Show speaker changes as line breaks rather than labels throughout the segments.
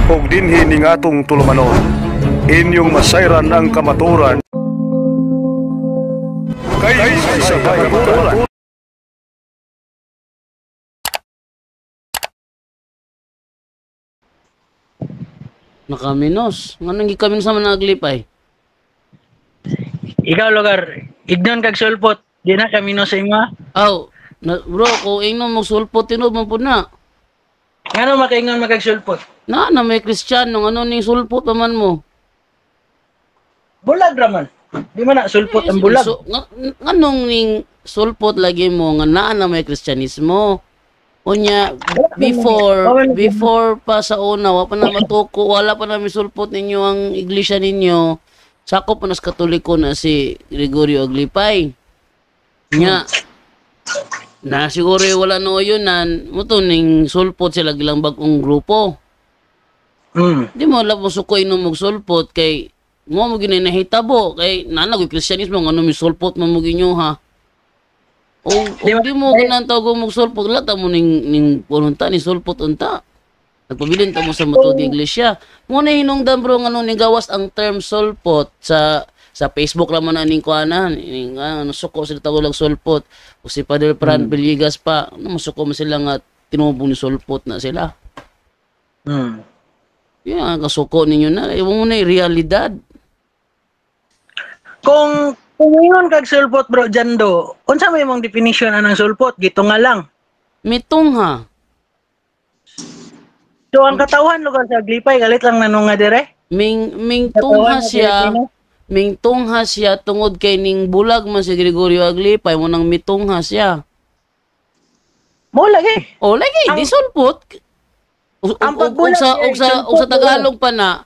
ug dinhi ning atong tulumanon. Inyong masayran ang kamaturan kay sa kamaturan.
Nakaminos. Nganong gikamin sa managlipay?
Ikaw lugar, ignon kag sulpot, di na kami no sa ima.
Aw, bro, kung ingnon mo sulpot, tinud mo po na.
Ngano makaingon magag sulpot?
Na may Kristiyano, ano ning sulpot naman mo?
Bulag raman. Di man na sulpot ang bulag.
Nganong ning sulpot lagi mo, nga na may Kristyanismo? Unya, before pa sa una, wala pa na matuko, wala pa na may sulpot ninyo ang iglesia ninyo, sakop pa nas Katoliko na si Gregorio Aglipay. Nya, na siguro wala no yun na, muto ning sulpot sila gilang bagong grupo. Di mo alam mo sukoy no magsulpot, kay mo ginahitabo, kay nanag Kristyanismo, nga no may sulpot mo ginyo ha. O di mo ginantaw ko magsulpot, wala ta mo ning pununta, ni sulpot unta. Nagpabilin ta mo sa matod iglesia. Muna hinungdan bro nga nung gawas ang term sulpot sa Facebook naman na ning kuana, ning suko sila tawag sulpot. O si Padre Fran Villegas pa, masuko mo sila nga tinubong ni sulpot na sila. Yan, kasuko ninyo na. Iwan mo na realidad.
Kung ngayon kag sulpot bro Jando, unsa may mong definition anang sulpot? Gito nga lang.
Mitong ha.
So ang katawan lugar sa Aglipay galit lang nanong nga dire?
Mingtungha siya tungod kay ning bulag man si Gregorio Aglipay mo nang mitungha siya.
Mo lagi.
O lagi di sulpot.
Ang pagbulag
sa Tagalog pa na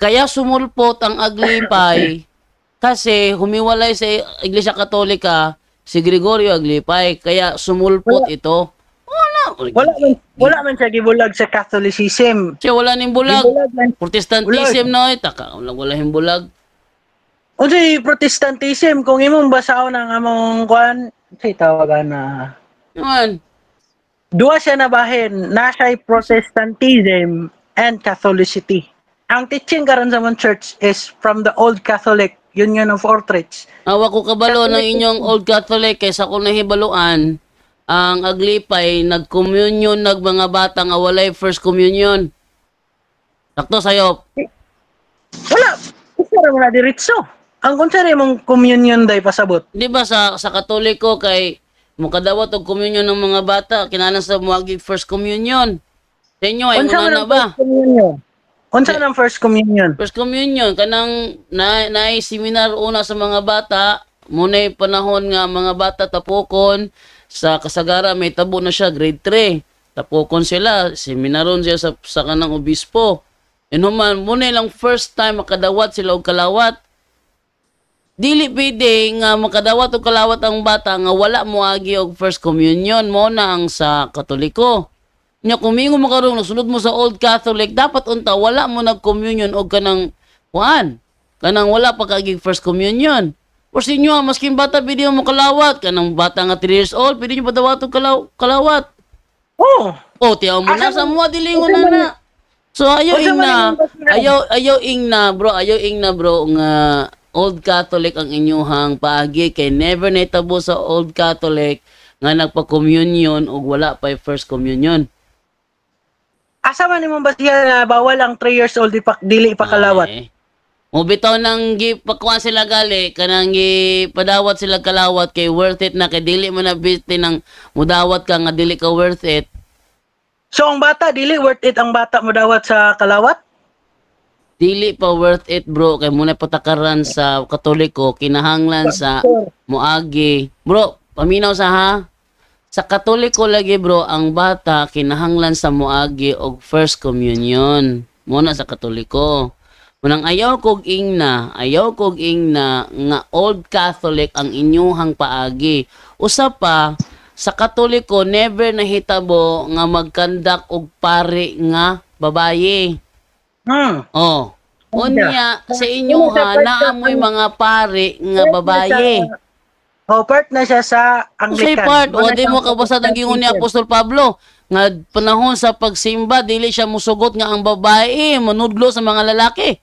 kaya sumulpot ang Aglipay kasi humiwalay sa Iglesia Katolika si Gregorio Aglipay kaya sumulpot ito.
Wala man siya gibulag sa Catholicism.
Siya wala ning bulag. Protestantism na wala hing bulag.
Unsay Protestantism kung imong basahon ang among kuan, say tawagan na.
Yan.
Duwa siya na bahin, nasa'y Protestantism and Catholicity. Ang teaching karon sa mong church is from the Old Catholic Union of Orthrich.
Awa ko kabalo ng inyong Old Catholic kaysa kung nahibaluan ang Aglipay nag-communion mga bata nga walay first communion. Sakto sayo.
Wala. Isa ra man diretso. Ang unsa mong communion day pasabot?
Di ba sa Katoliko kay mukadawat og communion ng mga bata kinahanglan sa muagi first communion. Sa inyo ay una na ba?
Unsa nang first communion?
First communion kanang naay seminar una sa mga bata, munay panahon nga mga bata tapokon sa kasagara may tabo na siya grade 3. Tapokon sila, seminaron siya sa kanang obispo. Human munay lang first time makadawat sila og kalawat. Dili pwede nga makadawat og kalawat ang bata nga wala moagi og first communion mo na ang sa Katoliko. Nya kumingo mo karon nasulod mo sa Old Catholic dapat unta wala mo nag-communion og kanang kanang wala pa kagig first communion. Or sa inyo maskin bata pwede mo kalawat kanang bata nga 3 years old pwede nyo padawat og kalawat. Tiyaw mo na sa mga dilingon na. So ayaw ing na bro nga Old Catholic ang inyuhang paagi kay never natabo sa Old Catholic nga nagpa-communion og wala pa first communion.
Asa man imong basihan na bawal ang 3 years old dili ipakalawat?
Mo bitaw nang gipakuan sila gali kanang gipadawat sila kalawat kay worth it na kay dili man na biti nang mudawat ka nga dili ka worth it.
So ang bata dili worth it ang bata mudawat sa kalawat?
Dili pa worth it bro kay muna patakaran sa Katoliko kinahanglan sa muagi. Bro, paminaw sa ha. Sa Katoliko lagi bro ang bata kinahanglan sa muagi og first communion. Muna sa Katoliko. Munang ayaw kog ingna nga Old Catholic ang inyuhang paagi. Usa pa sa Katoliko never nahitabo nga magkandak og pari nga babaye. Unya sa inyo naamoy mga pari nga babaye.
Part na siya sa Anglican.
Say part, o di mo kabasa ng gingon ni Apostol Pablo. nga panahon sa pagsimba dili siya musugot nga ang babae manudlo sa mga lalaki.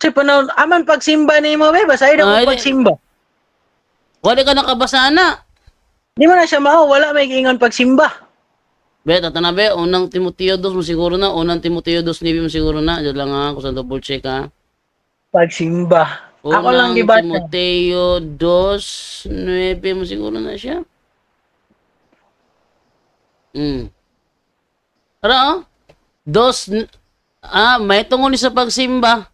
Si panahon, aman pagsimba ni mo, be, basahin
Ay,
ako pagsimba.
Wala ka nakabasa na.
Di mo na siya mao, wala may ingon pagsimba.
Be, tatanabe, unang Timoteo 2 mo siguro na, unang Timoteo 2:9 mo siguro na. Diyan lang ha, kung saan double check ha.
Pagsimba. Ako lang
Unang
gibasa.
Timoteo 2:9 mo siguro na siya. Tara, may tungkol sa pagsimba.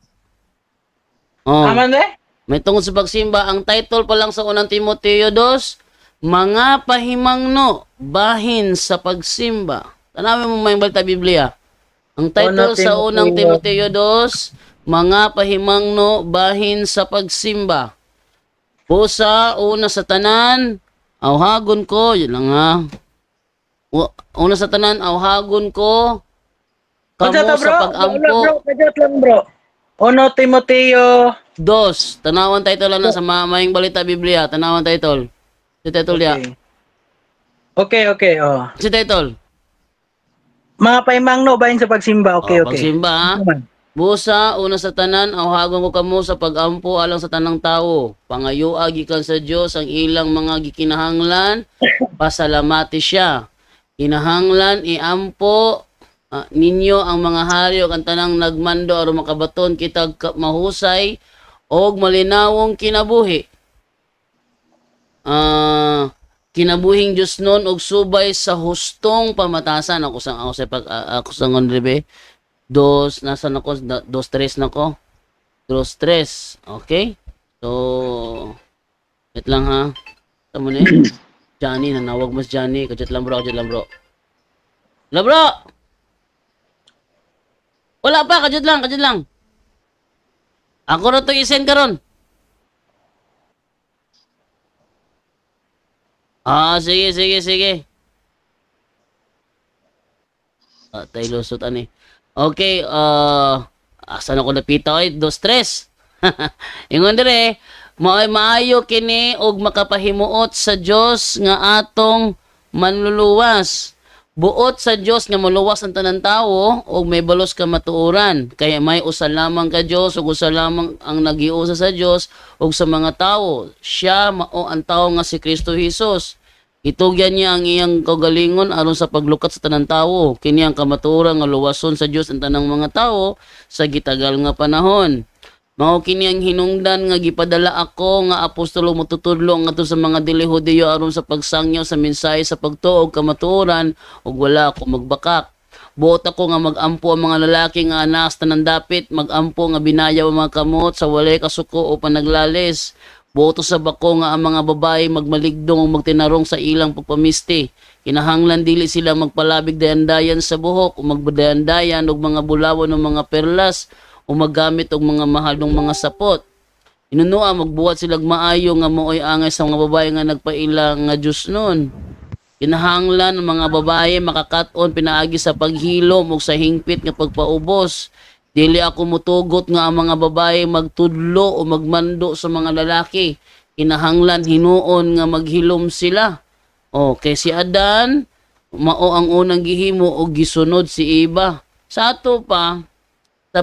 Oh.
Aman, be?
May tungkol sa pagsimba. Ang title pa lang sa unang Timoteo 2, mga pahimangno bahin sa pagsimba. Tanawin mo may balita Biblia. Ang title sa unang Timoteo 2, mga pahimangno bahin sa pagsimba. Pusa, una sa tanan, awhagon ko, yun lang ha. Una sa tanan, awhagon ko, kamo sa pag-ampo.
Kajat lang, bro. Uno Timoteo
2, tanawan title lang na sa mamayang balita Biblia. Tanawan title. Si title dia.
Okay, oh.
Si title.
Mga paimangno bahin sa pagsimba. Okay.
Pagsimba ha. Busa, una sa tanan, awhagon ko kamo sa pag-ampo alang sa tanang tao. Pangayua gikan sa Dios ang ilang mga gikinahanglan, pasalamati siya. Kinahanglan iampo ninyo ang mga hayop ang tanang nagmando aron makabaton kitag mahusay og malinawong kinabuhi. Kinabuhing Dios nun og subay sa hustong pamatasan. Ako sa ngondrebe. Nasa nako 2-3 nako. 2-3. Okay? So wait lang ha. Tama ni. Johnny nanawag mas Johnny. Kajat lang bro. La bro. Wala pa, kajud lang. Ako na ito i-send karon. Sige. Tayo lusot ani. Okay, asan ako napita oy? 2-3. Ingon dire, maayo kini og makapahimuot sa Dios nga atong manluluwas. Buot sa Dios nga maluwas ang tanan tawo og may balos ka matuoran. Kaya may usa lamang ka Dios ug usa lamang ang nagiusa sa Dios ug sa mga tawo. Siya mao ang tawo nga si Kristo Jesus. Itugyan niya ang iyang kaugalingon aron sa paglukat sa tanan tawo. Kini ang kamatuoran nga luwason sa Dios ang tanang mga tawo sa gitagal nga panahon. Mao kini ang hinungdan nga gipadala ako nga apostolo matutudlo ngadto sa mga dili Hudiyo aron sa pagsangyaw sa mensahe sa pagtuo og kamatuoran ug wala ako magbakak. Buot ako nga magampo ang mga lalaki nga anas tanan dapit, magampo nga binayaw ang mga kamot sa walay kasuko o panaglalis. Buot sa bako nga ang mga babae magmaligdong o magtinarong sa ilang pagpamisti. Kinahanglan dili sila magpalabig dayandayan sa buhok o magdayandayan og mga bulawan o mga perlas o maggamit og mga mahal ng mga sapot. Inunua magbuhat silang maayo nga mooy angay sa mga babae nga nagpaila nga Dios nun. Kinahanglan ang mga babae makakaton pinaagi sa paghilom ug sa hingpit nga pagpaubos. Dili ako mutugot nga ang mga babae magtudlo o magmando sa mga lalaki. Kinahanglan hinuon nga maghilom sila. Kay si Adan mao ang unang gihimo og gisunod si Eva. Sa ato pa sa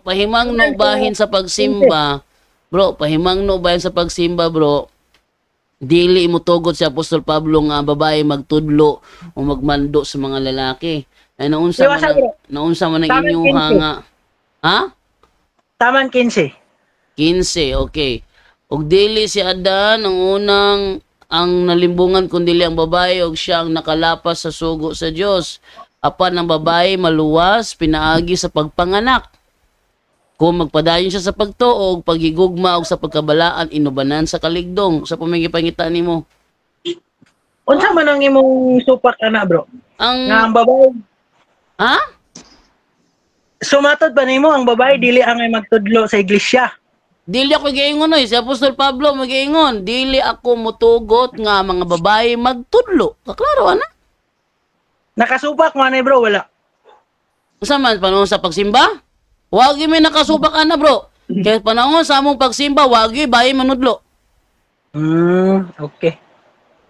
pahimangno bahin sa pagsimba, bro, dili mo tugot si Apostol Pablo nga babae magtudlo o magmando sa mga lalaki. Ay naunsa man ang inyong hanga. Ha?
Taman 15.
15, okay. Og dili si Adan ang unang ang nalimbungan kundi ang babae og siya ang nakalapas sa sugo sa Dios. Apan ang babae maluwas pinaagi sa pagpanganak. Kung magpadayon siya sa pagtuo, paghigugma o sa pagkabalaan, inubanan sa kaligdong. Sa pamigipangita nimo.
Unsa man ang imong supak ana, bro? Nga ang babae.
Ha?
Sumatod ba nimo ang babae dili angay magtudlo sa iglesia?
Dili ako giingon oy, si Apostol Pablo magiingon, dili ako mutugot nga mga babae magtudlo. Kaklaro ana?
Nakasupak man bro, wala.
Unsa man panahon sa pagsimba? Wagi may nakasupak ana, bro. Kaya panahon sa among pagsimba, wagi bayi manudlo.
Okay.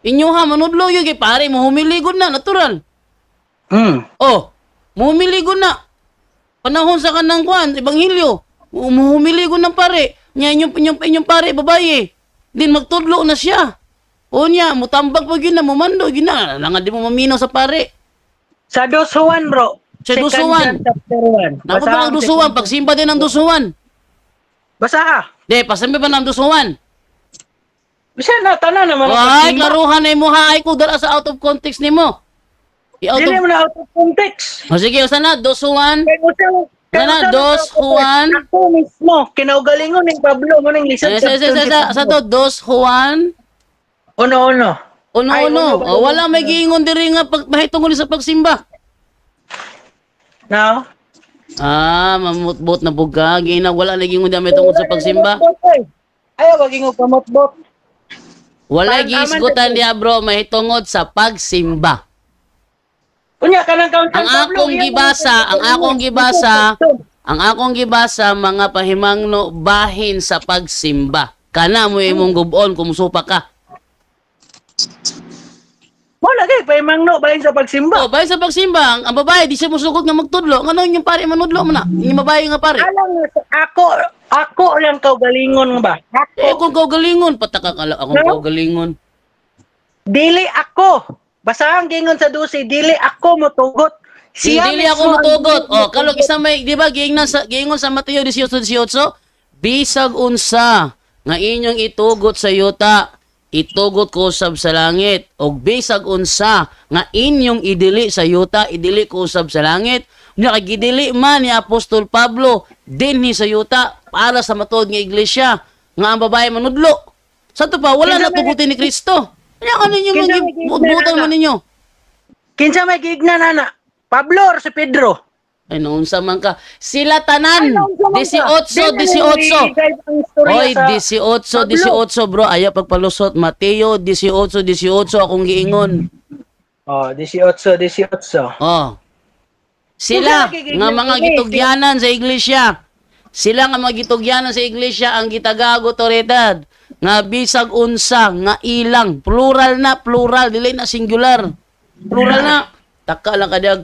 Inyo ha, manudlo yun kay pare, muhumiligod na, natural. Oh, muhumiligod na. Panahon sa kanang kwan, Ebanghelyo. Muhumiligod ng pare. Nya inyong pare, babae. Din magtudlo na siya. O niya, mutambag pag yun na, mumando, yun na. Langan di mo maminaw sa pare.
Sa Dusuan, bro.
Sa
Second
Dusuan.
John chapter 1.
Napo ba ng dusuan? Pagsimba din ng dusuan.
Basa ha.
De, pasambi ba ng dusuan?
Bisa na, tanan naman.
Ay, klaruhan na mo ha. Ay, ko dala sa out of context ni mo.
Dili mo na out of context.
O sige, usan na, dusuan.
Kaya
Sana, Dos Juan.
Ako mismo, kinaugalingon ng Pablo mo ng lisod
Sa to, Dos Juan.
Uno-uno.
Uno-uno. O, wala may giingon diri nga mahitungod sa pagsimba.
No?
Mamutbot na buga. Gina, wala na giingon diri mahitungod sa pagsimba.
Ayaw, waging mo pamotbot.
Wala giisgutan diya bro, mahitungod sa pagsimba.
Kunya kanang kaunting
Ang akong gibasa mga pahimangno bahin sa pagsimba. Kana mo imong gubon kung musupa ka.
Mo lagi pahimangno bahin sa pagsimba.
Oh, bahin sa pagsimba, ang babae di siya musugod nga magtudlo. Ngano yung pare manudlo mo na? Yung babae nga pare.
Alam nga, ako lang kaugalingon ba?
Kung kaugalingon, patakakala akong kaugalingon.
Dili ako. Basahan gingon sa dusi, dili ako motugot.
Dili ako motugot. Oh, kalog isa may, di ba, gingon sa Mateo 18:18, bisag unsa nga inyong itugot sa yuta, itugot ko usab sa langit. O bisag unsa nga inyong idili sa yuta, idili ko usab sa langit. Nya kay gidili man ni Apostol Pablo dinhi sa yuta para sa matuod nga iglesia nga ang babae manudlo. Sa to pa wala na tugutin ni Kristo. Kaya ano ninyo magbutan man ninyo?
Kinsa may gigna nana? Pablo or si Pedro?
Ay noon sa man ka. Sila tanan. 18. Oy, 18 bro. Ayaw pagpalusot. Mateo 18 akong giingon.
Oh, 18.
Oh. Sila nga mga gitugyanan sa iglesia. Sila nga mga gitugyanan sa iglesia ang gitagago otoridad nga bisag unsa nga ilang plural dili na singular. Plural na. Taka lang kadag.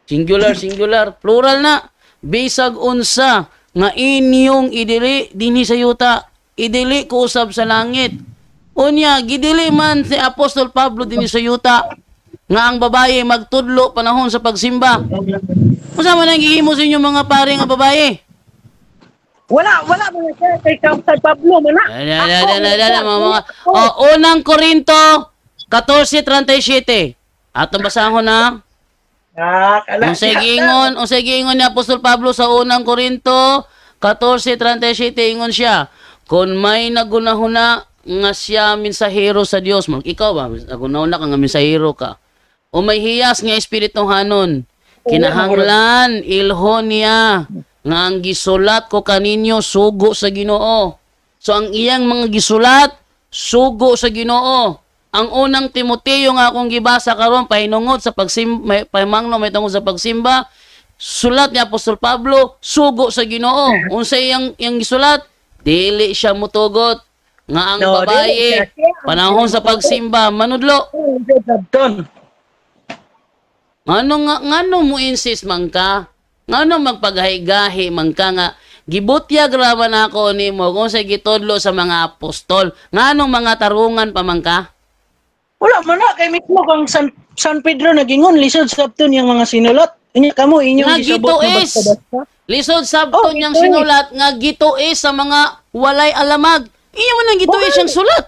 Singular, plural na. Bisag unsa nga inyong idili dinhi sa yuta, idili ko usab sa langit. Unya gidili man si Apostol Pablo dinhi sa yuta nga ang babae magtudlo panahon sa pagsimba. Unsa man ang gihimo sa inyo mga pare nga babae?
Wala mo na kay Kapsad Pablo man na.
Unang Korinto 14:37. Atong basahon na. Unsay giingon ni Apostol Pablo sa unang Korinto 14:37 ingon siya, kung may nagunahuna nga siya mensahero sa Dios, ikaw ba nagunahuna ka nga mensahero ka? O may hiyas nga espiritu hanon, kinahanglan ilhon niya nga ang gisulat ko kaninyo sugo sa Ginoo. So ang iyang mga gisulat sugo sa Ginoo. Ang unang Timoteo nga akong gibasa karon pahinungod sa pagsimba, pahimangno may tungod sa pagsimba, sulat ni Apostol Pablo sugo sa Ginoo. Unsay iyang gisulat? Dili siya mutugot nga ang babae panahon sa pagsimba manudlo. Ngano mo insist man ka? Ngano magpagahi-gahi man ka nga gibutyag raman ako nimo kung sa gitudlo sa mga apostol. Nganong mga tarungan pa man ka?
Wala man na kay mismo kang San Pedro nagingon lisod sabton yang mga sinulat. Inya kamo inyong gisabot na basta-basta.
Lisod sabton yang sinulat nga gituis sa mga walay alamag. Inyo man ang gituis siyang sulat.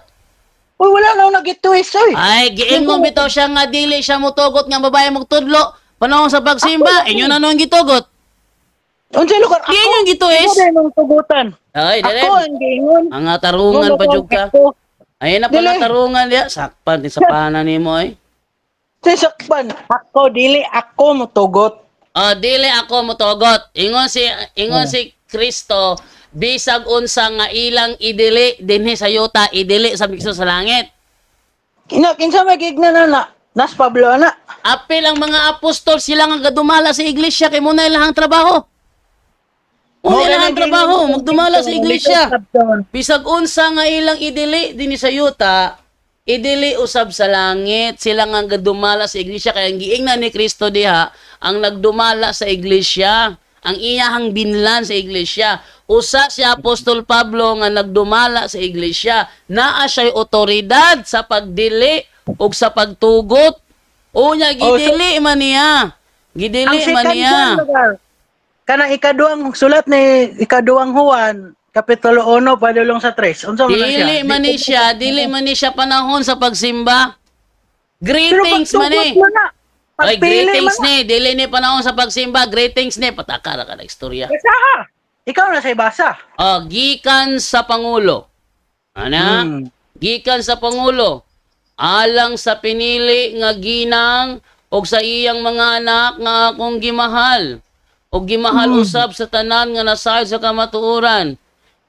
Uy, wala na nagituis oy.
Ay, giingon bitaw siya nga dili siya mutugot nga babae magtudlo panahon sa pagsimba. Inyo na nang gitugot.
Unsay lugar ako?
Inyo gituis.
Ako nang tugutan.
Ay, dili.
Ako ang giingon.
Ang tarungan pa jud ka. Ay na pala tarungan diya. Sakpan din sa pana nimo ay.
Sakpan. Ako dili ako motugot.
Dili ako motugot. Ingon si Kristo bisag unsa nga ilang idili dinhi sa yuta, idili sa bigso sa langit.
Kinsa magigna na Nas Pablo na.
Apil ang mga apostol sila nga gadumala sa iglesia kay muna ilang trabaho. Una ilang trabaho magdumala sa iglesia. Bisag unsa nga ilang idili dinhi sa yuta, idili usab sa langit. Sila nga dumala sa iglesia. Kaya ang giingnan ni Kristo diha, ang nagdumala sa iglesia. Ang iyahang binlan sa iglesia. Usa si Apostol Pablo nga nagdumala sa iglesia. Naa siya'y otoridad sa pagdili o sa pagtugot. Unya, gidili man niya. Gidili man niya.
Kanang ikaduang sulat ni ikaduang Juan, Kapitulo 1, padulong sa 3. Unsa man siya?
Dili man ni siya panahon sa pagsimba. Greetings man ni. Ay, greetings ni. Dili ni panahon sa pagsimba. Greetings ni. Patakara ka na istorya.
Basa. Ikaw na say basa.
Oh, gikan sa Pangulo. Ana? Gikan sa Pangulo. Alang sa pinili nga ginang og sa iyang mga anak nga akong gimahal. Og gimahal usab sa tanan nga nasayod sa kamatuoran.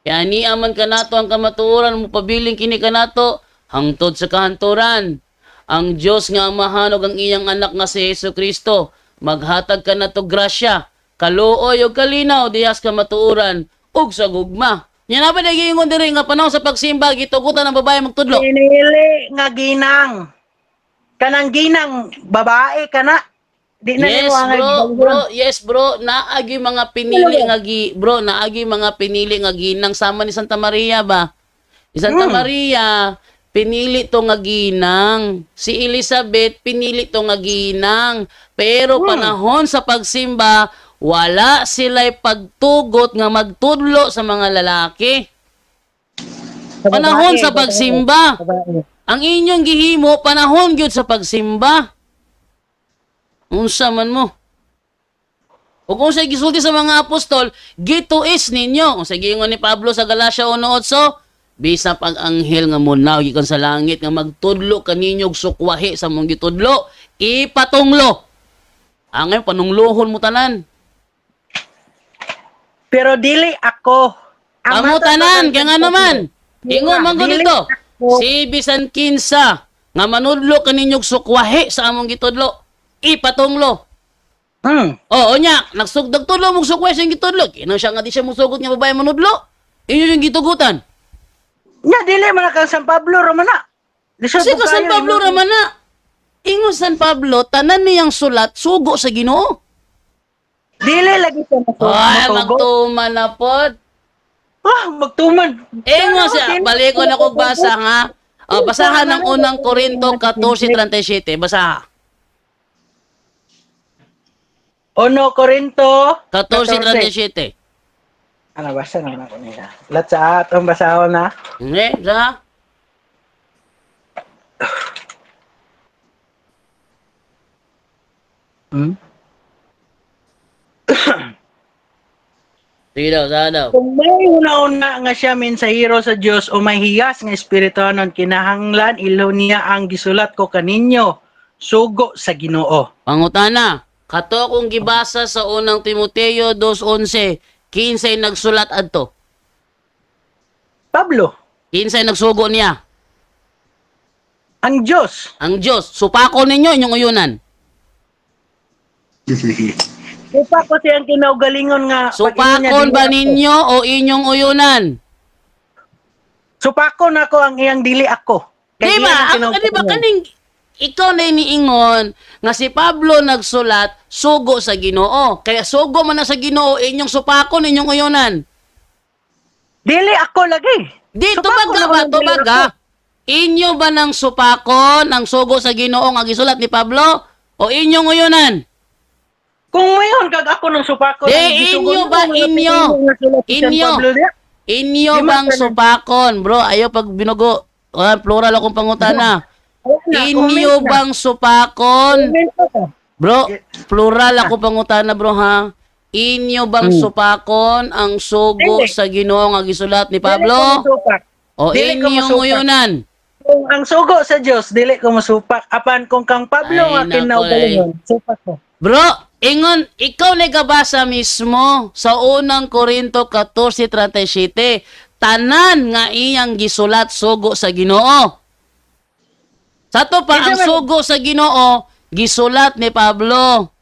Kaya niya man kanato ang kamatuoran mo pabiling kini kanato hangtod sa kahanturan. Ang Dios nga amahan og ang iyang anak nga si Hesukristo maghatag kanato grasya, kaluoy ug kalinaw dihas kamatuoran ug sa gugma. Nya na ba nagingon diri nga panahon sa pagsimba gitugutan ang babae magtudlo?
Pinili nga ginang. Kanang ginang babae kana. Di na
Yes, bro. Yes, bro. Naagi mga pinili nga naagi mga pinili nga ginang sama ni Santa Maria ba? Ni Santa Maria pinili to nga ginang. Si Elizabeth pinili to nga ginang. Pero panahon sa pagsimba, wala sila'y pagtugot nga magtudlo sa mga lalaki. Panahon sa pagsimba. Ang inyong gihimo panahon gyud sa pagsimba. Unsa man mo. O kung sa gisulti sa mga apostol, gituis ninyo. Kung sa giingon ni Pablo sa Galacia 1:8, bisa pag anghel nga munaw gikan sa langit nga magtudlo kaninyo og sukwahi sa mong gitudlo, ipatunglo. Angay panunglohon mo tanan.
Pero dili ako.
Amo tanan kaya nga naman. Ingon man gud dito. Si bisan kinsa nga manudlo kaninyo og sukwahi sa among gitudlo, ipatunglo. Oo nya, nagsugdag tudlo mong sukway siyang gitudlo. Kino siya nga di siya musugot nga babae manudlo. Inyo yung gitugutan.
Nya dili man ka San Pablo Romana.
Kasi ka San Pablo Romana. Ingon San Pablo, tanan niyang sulat sugo sa Ginoo.
Dili lagi siya
Ay, magtuman na pod.
Magtuman.
Ingon siya, balikon ako basa nga. Basahan ng unang Korinto 14:37. Basaha.
1 Korinto
14:37.
Ano basa naman ako nila. Lahat sa atong basahon na.
Hindi, basaha. Sige daw, basaha daw.
Kung may una-una nga siya mensahero sa Dios o may hiyas nga espirituhanon kinahanglan ilo niya ang gisulat ko kaninyo sugo sa Ginoo.
Pangutana, kato kung gibasa sa unang Timoteo 2:11, kinsay nagsulat adto?
Pablo,
Kinsay nagsugo niya?
ang Dios.
Ang Diyos. Supako ninyo inyong uyunan.
Upa ko siyang kinaugalingon nga
Supakon ba ninyo o inyong uyunan?
Supako na ko ang iyang dili ako.
Di ba? Di ba kaning ikaw na iniingon nga si Pablo nagsulat sugo sa Ginoo. Kaya sugo man na sa Ginoo inyong supakon inyong uyunan.
Dili ako lagi.
Di
Supako
tubaga
na
ba
ko ng
tubaga? Inyo ba nang supakon ang sugo sa Ginoo nga gisulat ni Pablo o inyong uyunan?
Kung mayon kag ako ng supako.
Inyo ba inyo bang supakon, bro? Ayo pag binugo. Plural akong pangutana. Inyo bang supakon? Bro, plural ako pangutana, bro, ha? Inyo bang supakon ang sugo sa Ginoo nga gisulat ni Pablo? O inyong uyunan?
Kung ang sugo sa Dios dili ko masupak. Apan kung kang Pablo nga kinaugalingon, supak ko.
Bro, ingon, ikaw nagabasa mismo sa unang Korinto 14:37. Tanan nga iyang gisulat sugo sa Ginoo. Sa to pa, ang sugo sa Ginoo, gisulat ni Pablo.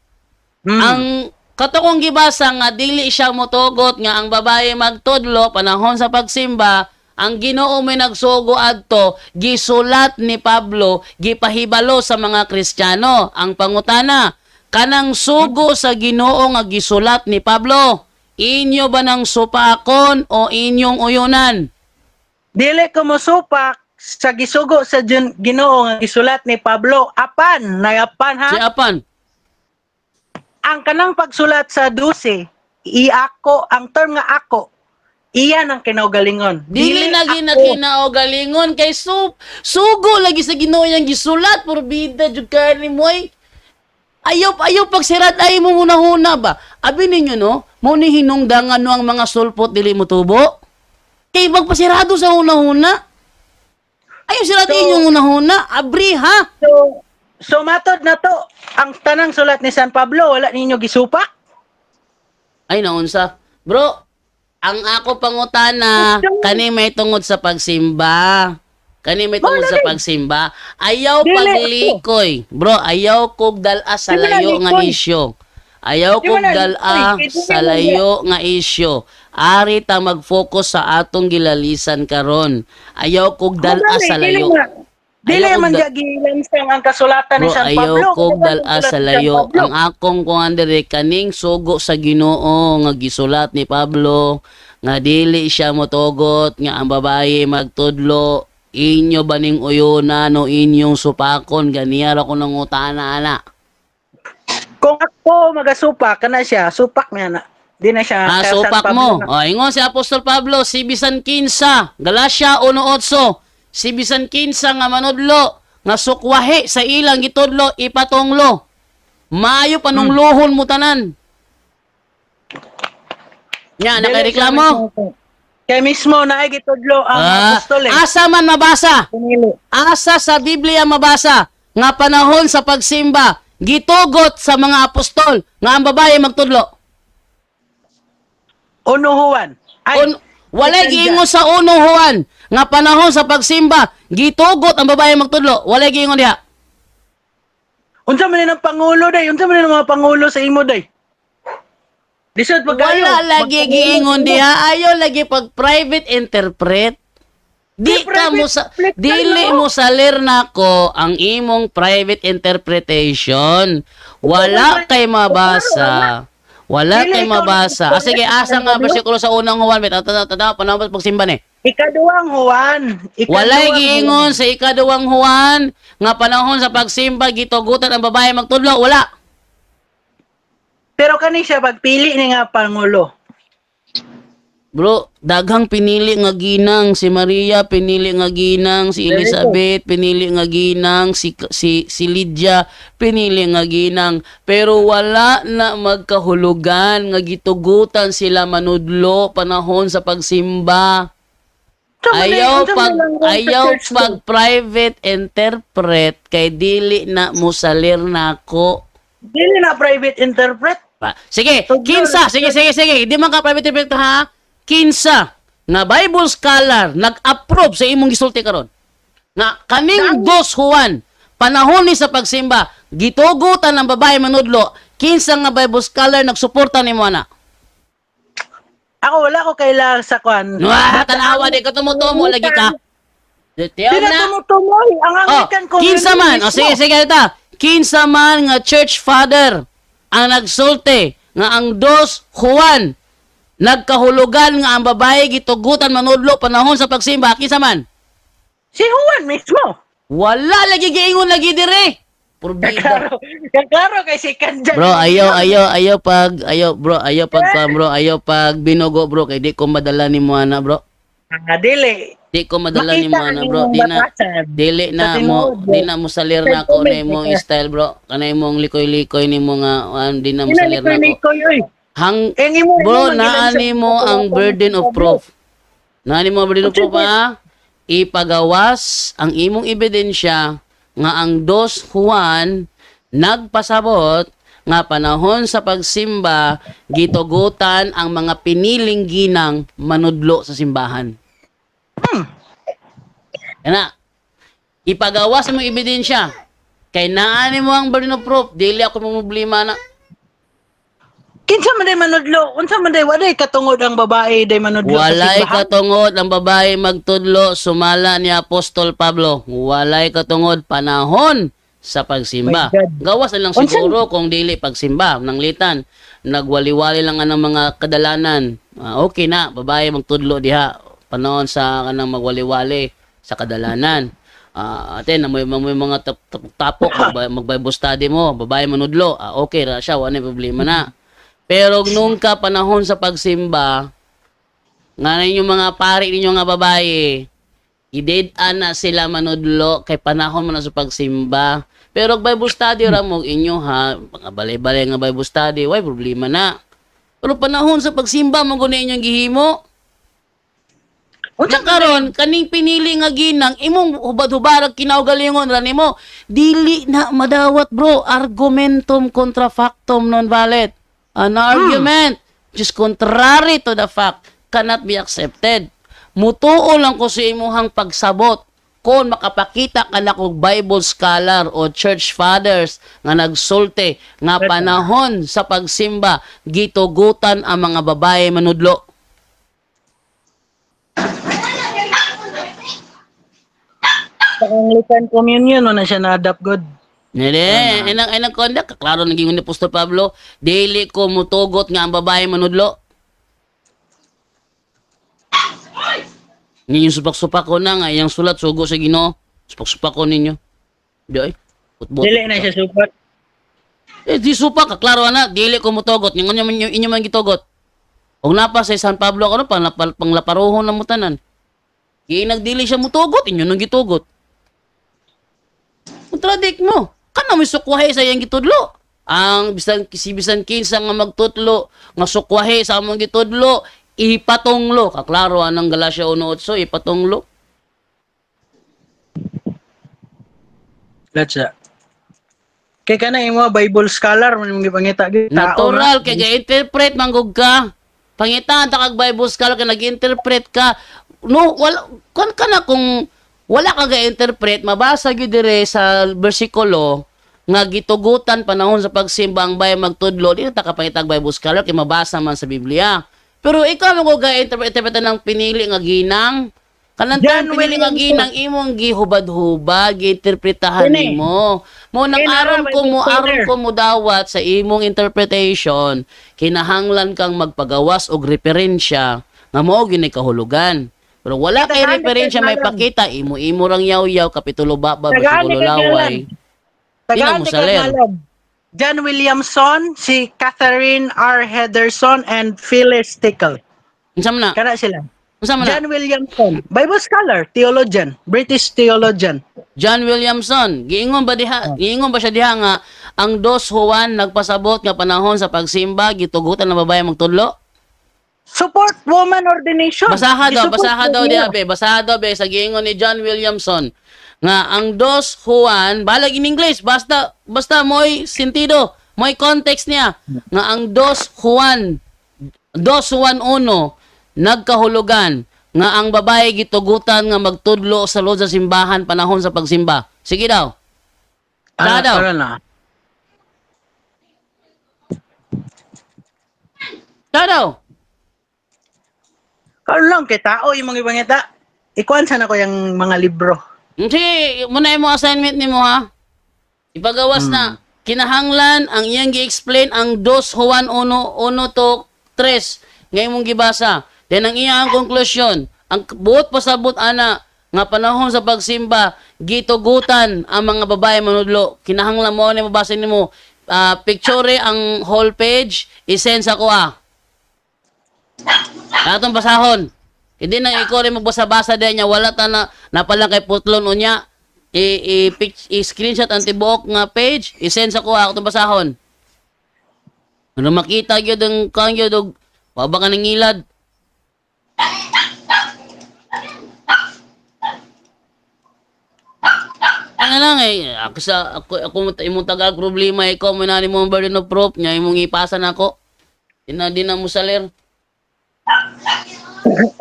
Ang katong gibasa nga dili siya motugot nga ang babae magtudlo panahon sa pagsimba, ang Ginoo may nagsugo adto, gisulat ni Pablo, gipahibalo sa mga Kristiyano. Ang pangutana, kanang sugo sa Ginoo nga gisulat ni Pablo, inyo ba nang supakon o inyong uyunan?
Dili ko mosupak sa gisugo sa Ginoo nga gisulat ni Pablo. Apan, nayapan ha?
Si Apan.
Ang kanang pagsulat sa 12, iako, ang term nga ako, iyan ang kinaugalingon.
Dili na ginakinaogalingon kay sugo lagi sa Ginoo yang gisulat, porbida jud ka ni moy. Ayaw pagsirat ay mo hunahuna ba? Abi ninyo no, mo ni hinungdangan no ang mga sulpot dili mo tubo. Kay magpasirado sa hunahuna. Ayaw sirat inyong hunahuna, abri ha.
So matod na to, ang tanang sulat ni San Pablo, wala ninyo gisupak?
Ay naunsa. Bro, ang ako pangutana, kani may tungod sa pagsimba. Kani may tungod sa pagsimba. Ayaw paglikoy. Bro, ayaw kog dala sa layo nga isyo. Ayaw kog dala sa layo nga isyo. Ari ta mag-focus sa atong gilalisan karon. Ayaw kog dala sa layo.
Dili man gigilan sang ang kasulatan ni San Pablo.
Ayaw kog dala sa layo. Ang akong kuandere kaning sugo sa Ginoo nga gisulat ni Pablo nga dili siya motugot nga ang babaye magtudlo, inyo ba ning uyunan o inyong supakon, ganiya ra ko nangutana ana.
Kung ako magasupak kana siya, supak niya na. Di na siya
supak mo. O, ingon si Apostol Pablo, si Bisan 15, Galacia 1:8, si Bisan 15 nga manudlo, nga sukwahi sa ilang gitudlo, ipatonglo. Maayo panunglohon mo tanan. Nya, nakareklamo?
Kaya mismo na ay gitudlo ang apostol eh.
Asa man mabasa?
Pinili.
Asa sa Biblia mabasa nga panahon sa pagsimba gitugot sa mga apostol nga ang babae magtudlo?
Unuhuan.
Walay giingon sa unuhuan nga panahon sa pagsimba gitugot ang babae magtudlo. Walay giingon diha.
Unsa man ang pangulo day? Unsa man ang mga pangulo sa imo day? Disod pagkayo.
Wala lagi giingon diha, ayo lagi pag private interpret. Dili mo salir nako ang imong private interpretation. Wala kay mabasa. Wala kay mabasa. Sige, asa nga bersikulo sa unang Juan, tanda panahon pagsimba ni.
Ikaduhang Juan.
Walay giingon sa ikaduhang Juan nga panahon sa pagsimba gitugutan ang babae magtudlo. Wala.
Pero kani siya pagpili ni nga pangulo.
Bro, daghang pinili nga ginang si Maria, pinili nga ginang si Elizabeth, pinili nga ginang si Lydia, pinili nga ginang, pero wala na magkahulugan nga gitugutan sila manudlo panahon sa pagsimba. Ayaw pag private interpret kay dili na musalir nako.
Dili na private interpret.
Sige, kinsa, sige. Di man ka private interpret ha. Kinsa nga Bible scholar nag-approve sa imong gisulti karon nga kaning 2 Juan panahon ni sa pagsimba gitugutan ng babae manudlo, kinsa nga Bible scholar nagsuporta nimo ana?
Ako wala ko kailangan sa kwan.
Tanawa di ka tumutumo lagi ka.
Sila tumutumo ang Anglican community.
Kinsa man, sige ta. Kinsa man nga church father ang nagsulti nga ang 2 Juan nagkahulugan nga ang babae gitugutan manudlo panahon sa pagsimba, kinsa man?
Si Juan mismo.
Wala lagi giingon lagi dire. Purbida.
Kagaro kay si Kanjan.
Bro, ayaw pag binugo bro kay di ko madala ni mo ana bro.
Dili.
Di ko madala ni mo ana bro. Di na mo salir na ko na imong style bro. Kanay imong likoy-likoy nimo nga di na mo salir na ko. Bro, naani mo ang burden of proof. Naani mo ang burden of proof ha? Ipagawas ang imong ebidensya nga ang 2 Juan nagpasabot nga panahon sa pagsimba gitugutan ang mga piniling ginang manudlo sa simbahan. Kana ipagawas mo ebidensya kay naani mo ang burden of proof, dili ako problema na.
Kinsa man day manudlo? Unsa man day waday katungod ang babae day manudlo sa
Walay
simbahan?
katungod ang babae magtudlo sumala ni Apostol Pablo. Walay katungod panahon sa pagsimba.
My God.
Gawas na lang
Unsa-
siguro kung dili pagsimba ng litan. Nagwaliwali lang ang mga kadalanan. Okay na, babae magtudlo diha panahon sa kanang magwaliwali sa kadalanan. Aten na may mga tapok mag-Bible study mo, babae manudlo. Okay ra siya, wala problema na. Pero nung ka panahon sa pagsimba, nga yung mga pari ninyo nga babae, idedan na sila manudlo kay panahon mo na sa pagsimba. Pero Bible study ra mo inyo ha, mga balay-balay nga Bible study, why problema na. Pero panahon sa pagsimba mo guni inyong gihimo.
Unsa
Unsa karon kaning pinili nga ginang imong hubad-hubarag kinaugalingon ra nimo, dili na madawat bro, argumentum contra factum non valid. An argument which is contrary to the fact cannot be accepted. Mutuo lang ko sa imuhang pagsabot kung makapakita ka na kog Bible scholar o church fathers nga nagsulti nga panahon sa pagsimba gitugutan ang mga babae manudlo.
sa Anglican Communion no na siya na-adapt god?
Nere, inang kondak, klaro naging ni Apostol Pablo, dili ko mutugot nga ang babae manudlo. Ninyo supak-supak ko na nga, iyang sulat, sugo sa Ginoo. Supak-supak ko ninyo. Di ay, putbot.
Dili na siya supat.
Di supak, klaro na, dili ko mutugot. Inyo man gitugot. Kung napa sa San Pablo ako, panglaparohon na mutanan. Nagdili siya mutugot, inyo nang gitugot. Kontradik mo. Kana may sukwahe sa iyang gitudlo. Ang bisan kinsa nga magtutlo, nga sukwahe sa among gitudlo, ipatunglo. Kaklaro anang Galacia 1:8, ipatunglo.
Let's kay kana imo Bible scholar man imong gipangita gyud tao
Natural,
na.
kay ga-interpret manggug ka. Pangitaan ta kag Bible scholar kay nag-interpret ka. No, wala kan kana kung wala ka ga-interpret, mabasa gyud dire sa bersikulo nga gitugutan panahon sa pagsimba ang bayan magtudlo, di na ta kapangitag Bible scholar kay mabasa man sa Biblia. Pero ikaw mo ga-interpret ng pinili nga ginang. Kanang
John
pinili nga
Williamson.
ginang imong gihubad-hubad, giinterpretahan
Kini.
nimo. Mo nang aron
Bible
ko mo dawat sa imong interpretation, kinahanglan kang magpagawas og referensya nga mao gini kahulugan. Pero wala kay
Tagaan,
referensya may
tagaan.
pakita, imo rang yaw-yaw kapitulo baba
Tagaan,
bersikulo
tagaan.
laway.
Tagaan
mo
di
saler.
kagalan. John Williamson, si Catherine R. Henderson, and Phyllis Tickle.
Unsa man na?
Kana sila.
Unsa man na?
John Williamson, Bible scholar, theologian, British theologian.
John Williamson, giingon ba siya diha nga ang 2 Juan nagpasabot nga panahon sa pagsimba gitugutan ng babae magtudlo?
Support woman ordination.
Basaha daw
niya.
diha be, basaha daw be sa giingon ni John Williamson nga ang 2 Juan, balag in English, basta mo'y sentido, mo'y context niya nga ang 2 Juan 1 nagkahulugan nga ang babae gitugutan nga magtudlo sa loob sa simbahan panahon sa pagsimba. Sige daw. Basaha daw.
Ano na?
Basaha daw.
Karon lang kay tao yung mga ibangita. Ikuan sana ko yung mga libro.
Sige, muna yung assignment nimo ha. Ipagawas na. Kinahanglan ang iyang gi-explain ang 2 Juan 1 to 3 nga imong gibasa. Then ang iyang konklusyon, ang buot pasabot ana nga panahon sa pagsimba gitugutan ang mga babae manudlo. Kinahanglan mo ni mabasa nimo picture ang whole page, isend sa ko Atong basahon. Hindi na ikaw rin magbasa-basa din niya. Wala ta na napalang kay putlon o niya. I-screenshot ang tibuok nga page. I-send sa kuha. Atong basahon. Ano makita yun ang kangyo dog. Waba ka ng ilad. Ano lang ako imong tagal problema ikaw. May nani mo ang burden of proof niya. Imong ipasa na ako. Di na mo salir.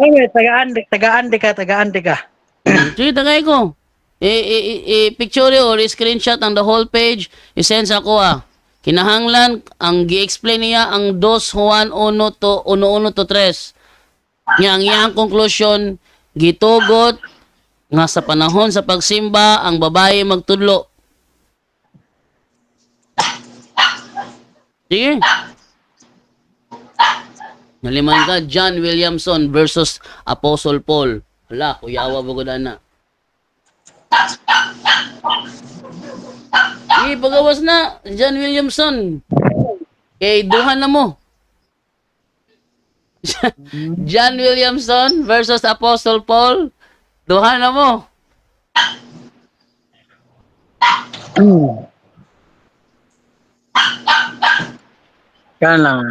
Ay, tagaan di ka.
Sige, tagay ko. I-picture or i-screenshot ang the whole page. I-send sa ko Kinahanglan ang gi-explain niya ang 2 Juan 1 to 1 to 3. Nga ang iyang konklusyon gitugot nga sa panahon sa pagsimba ang babae magtudlo. Sige. Naliman ka, John Williamson versus Apostle Paul. Hala, kuyawa ba ko na? Sige, pagawas na, John Williamson. Duhan na mo. John Williamson versus Apostle Paul. Duhan na mo.
Yan lang.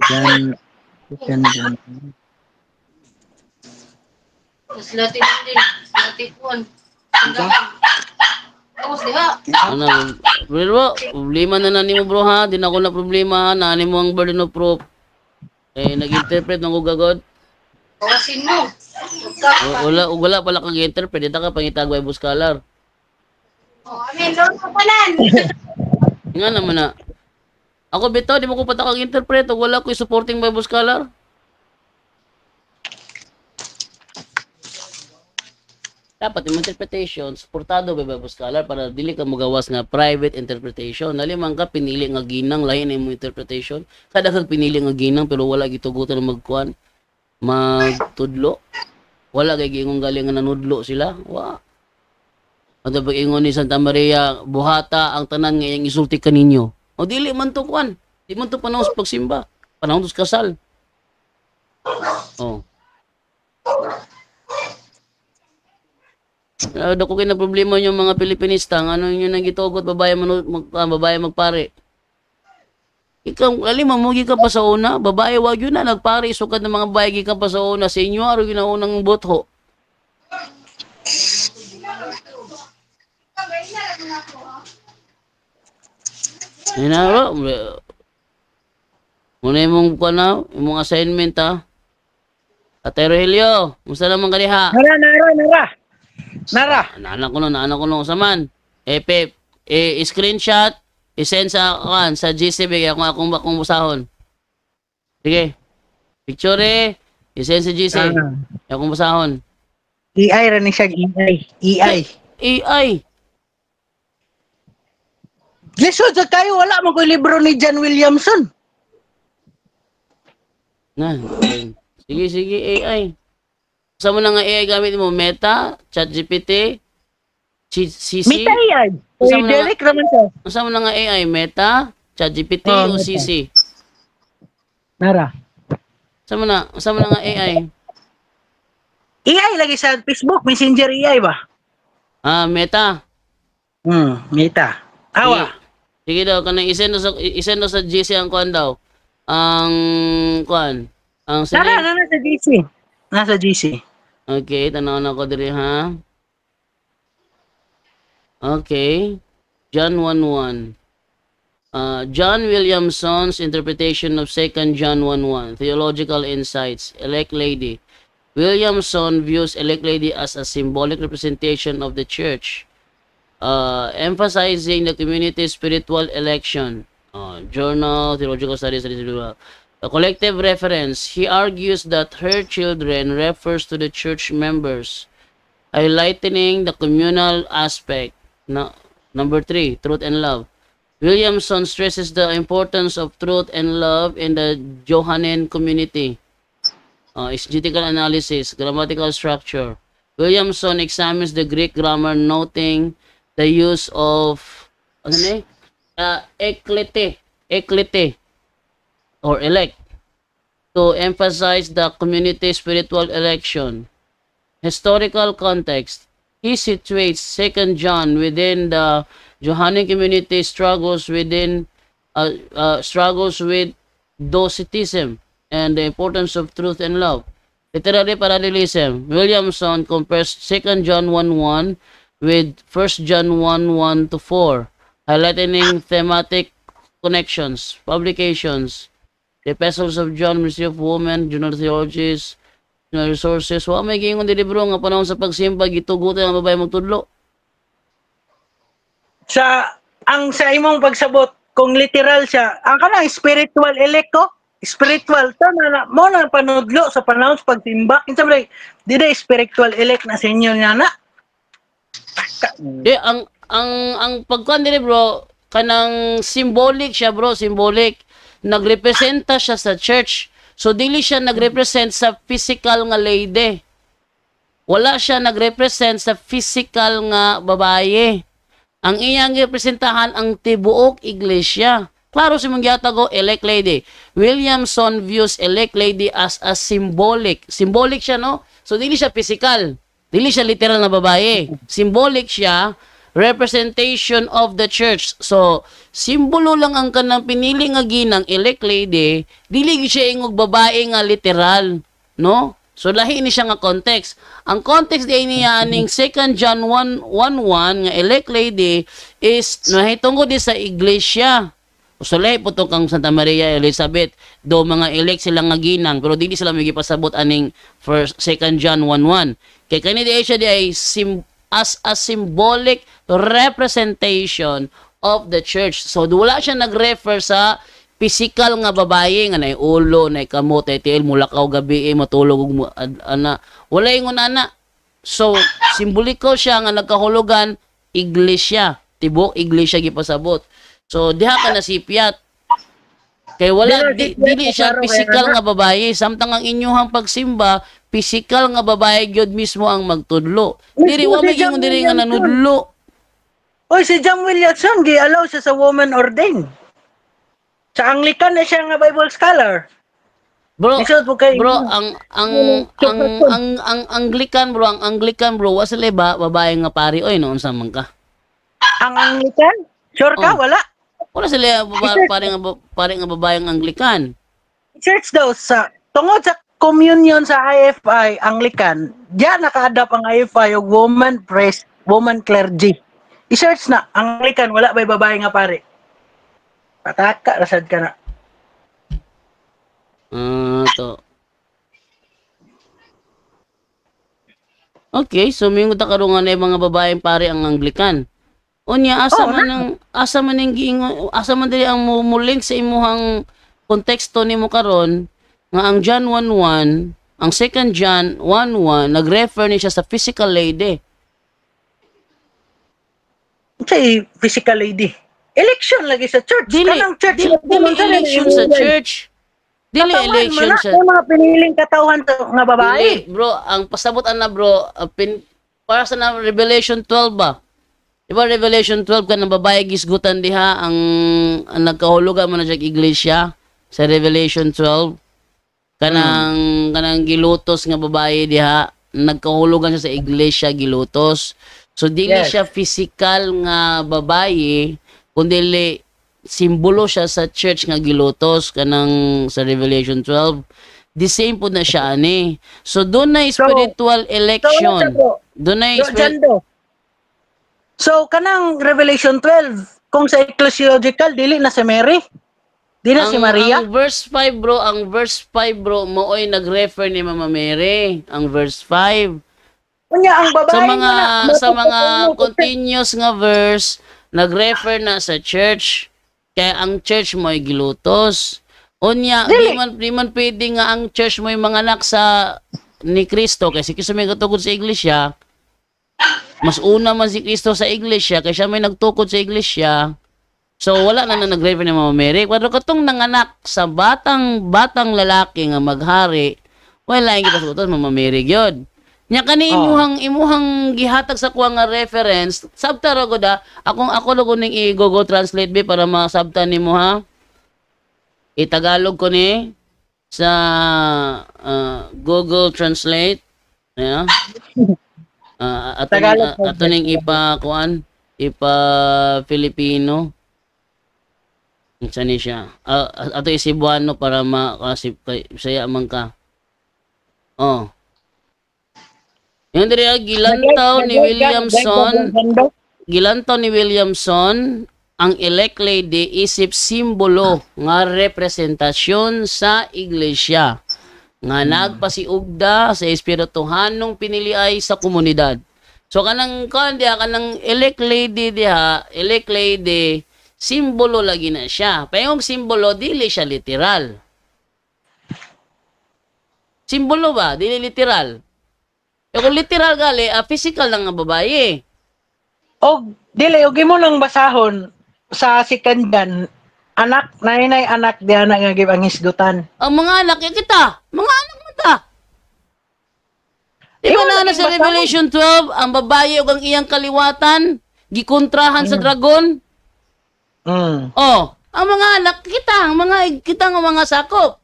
Yan.
Sila tipon. Tapos diha.
Ano, bro, problema na nani mo bro ha. Di na ako na problema ha. Nani mo ang burden of proof. Nag-interpret ng ugagod.
Kawasin mo.
Wala pala kang interpret. Dito ka pangitag Bible scholar.
Amen. Lord mo panan.
Nga naman na. Ako bitaw, di mo ko pata kang interpret. Wala ko supporting Bible scholar. Dapat yung interpretation, supportado by Bible scholar para dili ka magawas nga private interpretation. Nalimang ka, pinili nga ginang, lain na yung interpretation. Kada kang pinili nga ginang, pero wala gitugutan na magtudlo. Wala kay gingong galing nga nanudlo sila. Wa. Ang pag-ingon ni Santa Maria, buhata ang tanan nga yung isulti kaninyo. O dili man to kuan. Di man to panahon sa pagsimba. Panahon sa kasal. Oh. Dako kay na problema yung mga Pilipinista, ano yun nang gitugot babae magpare. Ikaw alima mo gi ka pa sa una, babae wag yun na nagpare sukad ng mga babae gi ka pa sa una, sa inyo aro ginaunang botho. Bro. Muna imong kuana, imong assignment ha. Tatay Rogelio, musta naman ka diha?
Nara.
Naanak ko no saman. Screenshot, i-send sa GC kung akong busahon. Sige. Picture i-send sa GC. Akong busahon.
EI ra ni siya EI. Lisod sa kayo wala mo ko libro ni John Williamson.
Na. Sige AI. Sa mo na nga AI gamit mo, Meta, ChatGPT, CC.
Meta AI. Direct naman siya.
Sa mo na nga AI, Meta, ChatGPT o
Meta.
CC?
Nara.
Sa mo na nga AI?
AI lagi sa Facebook, Messenger AI ba?
Meta.
Meta. Awa.
Sige daw, kanang isend do sa GC ang kuan daw. Ang kuan. Ang
Nara sa GC. Nasa GC.
Okay, tanaw na ko diri ha. Okay. John 1:1. John Williamson's interpretation of 2 John 1:1. Theological insights. Elect lady. Williamson views elect lady as a symbolic representation of the church, emphasizing the community's spiritual election. Journal, Theological Studies, a collective reference. He argues that her children refers to the church members, highlighting the communal aspect. Number 3, truth and love. Williamson stresses the importance of truth and love in the Johannine community. Exegetical analysis, grammatical structure. Williamson examines the Greek grammar, noting the use of eklete or elect to emphasize the community's spiritual election. Historical context. He situates 2 John within the Johannine community struggles with Docetism and the importance of truth and love. Literary parallelism. Williamson compares 2 John 1:1 with 1 John 1:1 to 4, highlighting thematic connections, publications, the Epistles of John, Ministry of Women, Journal Theologies, Journal Resources. Wa may gingon dili bro nga panahon sa pagsimba gitugutan ang babae magtudlo.
Sa imong pagsabot kung literal siya, ang kanang spiritual elect ko, spiritual to na mo na panudlo sa panahon sa pagsimba. Kinsa ba di spiritual elect na sa inyo nga na?
Di ang pagkuan dili bro kanang symbolic siya bro, symbolic. Nagrepresenta siya sa church. So dili siya nagrepresent sa physical nga lady. Wala siya nagrepresent sa physical nga babaye. Ang iyang representahan ang tibuok iglesia. Klaro si mong giyatago, elect lady. Williamson views elect lady as a symbolic. Symbolic siya, no? So, dili siya physical. Dili siya literal na babae. Symbolic siya, representation of the church. So, simbolo lang ang kanang pinili nga ginang elect lady, dili siya ingog babae nga literal, no? So, lahi ni siya nga context. Ang context di niya aning 2 John 1:1 nga elect lady is nahitungod di sa iglesia. So, lahi po kang Santa Maria Elizabeth, do mga elect sila nga ginang, pero dili sila magipasabot aning 2 John 1:1. Kaya kanina siya di ay as a symbolic representation of the church. So, wala siya nag-refer sa physical nga babae nga nay ulo, nay kamot, nay tiil, mulakaw gabi, matulog og ana. Wala ingon ana. So, simboliko siya nga nagkahulugan iglesia, tibok iglesia gipasabot. So, diha ka nasipyat. Kay wala dili siya physical nga babae, samtang ang inyuhang pagsimba, physical nga babae gyud mismo ang magtudlo. Diri wa may ingon diri nga nanudlo.
Oy, si John Williamson gi-allow siya sa woman ordained. Sa Anglican na siya nga Bible scholar.
Bro, ang Anglican bro, wa sila babae nga pari oy noon sa man ka.
Ang Anglican? Sure ka, wala.
Wala sila pari nga babae ang Anglican.
Church daw sa tungod sa communion sa IFI Anglican, diyan naka-adapt ang IFI og woman priest, woman clergy. I-search na Anglican wala bay babae nga pari. Pataka rasad ka na.
To. Okay, so mingon ta karon nga mga babaeng pare ang Anglican. Unya asa man ning giingon, asa man dili ang mulink sa imuhang konteksto nimo karon nga ang John 1:1, ang 2 John 1:1 nag-refer ni siya sa physical lady.
Say physical lady. Election lagi sa church. Kanang church.
Dili election sa church. Dili election sa
mga piniling katawhan nga babae.
Dili, bro, ang pasabot na bro, para sa Revelation 12 ba? Diba Revelation 12 ka ng babae gisgutan diha ang nagkahulugan man na siya iglesia sa Revelation 12. Kanang gilutos nga babae diha nagkahulugan siya sa iglesia gilutos. So dili siya physical nga babae kundi simbolo siya sa church nga gilutos kanang sa Revelation 12. The same po na siya ani. So doon na spiritual election. Doon na
So kanang Revelation 12 kung sa ecclesiological dili na si Mary. Di na si Maria.
Ang verse 5 bro, mooy nag-refer ni Mama Mary. Ang verse 5.
Unya ang babae
sa mga continuous nga verse nag-refer na sa church. Kaya ang church mo ay gilutos. Unya, di man pwede nga ang church mo ay mga anak sa ni Kristo. Kasi kisa may katugod sa iglesia, mas una man si Kristo sa iglesia, kaya siya may nagtukod sa iglesia. So, wala na nag-refer ni Mama Mary. Pero katong nanganak sa batang lalaki nga maghari, wala yung kita Mama Mary gyud. Nya kani imuhang gihatag sa kuha nga reference, sabta ra gud ako lugo ning i-Google Translate be para masabtan nimo ha. Itagalog ko ni sa Google Translate. Yeah. Ato ning ipa Filipino. Isa ni siya. Ato isibuano para makasip kay saya man ka. Oh. Yung diri gilantaw ni Williamson, gilantaw ni Williamson ang elect lady isip simbolo nga representasyon sa iglesia nga nagpasiugda sa espirituhanong piniliay sa komunidad. So kanang elect lady simbolo lagi na siya. Payong simbolo dili siya literal. Simbolo ba? Dili literal. E kung literal gali, physical lang nga babae.
Og dili og imo nang basahon sa sikandan anak nanay anak diha na nga give ang hisgutan.
Ang mga anak kita, mga anak mo ta. Di ba na sa Revelation 12, ang babae ug ang iyang kaliwatan gikontrahan sa dragon? Oh, ang mga anak kita, ang mga sakop.